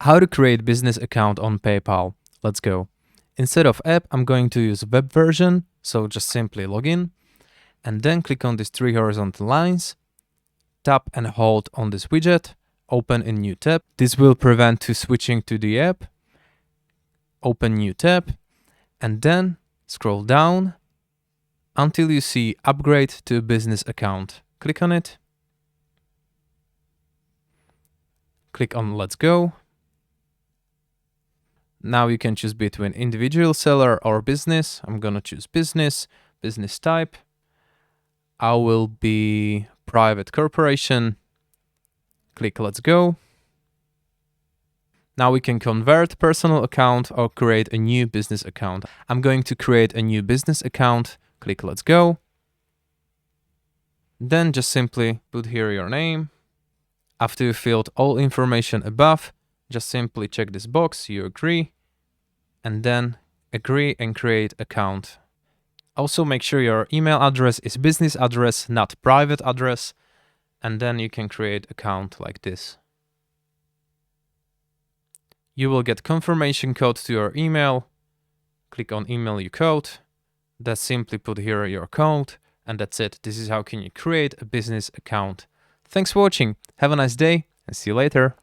How to create business account on PayPal. Let's go. Instead of app, I'm going to use web version. So just simply log in and then click on these three horizontal lines, tap and hold on this widget, open a new tab. This will prevent to switching to the app. Open new tab and then scroll down until you see upgrade to a business account. Click on it. Click on let's go. Now you can choose between individual seller or business. I'm gonna choose business, business type. I will be private corporation. Click let's go. Now we can convert personal account or create a new business account. I'm going to create a new business account. Click let's go. Then just simply put here your name. After you filled all information above, just simply check this box, you agree, and then agree and create account. Also make sure your email address is business address, not private address, and then you can create account like this. You will get confirmation code to your email. Click on email you code. That's simply put here your code, and that's it. This is how can you create a business account. Thanks for watching. Have a nice day and see you later.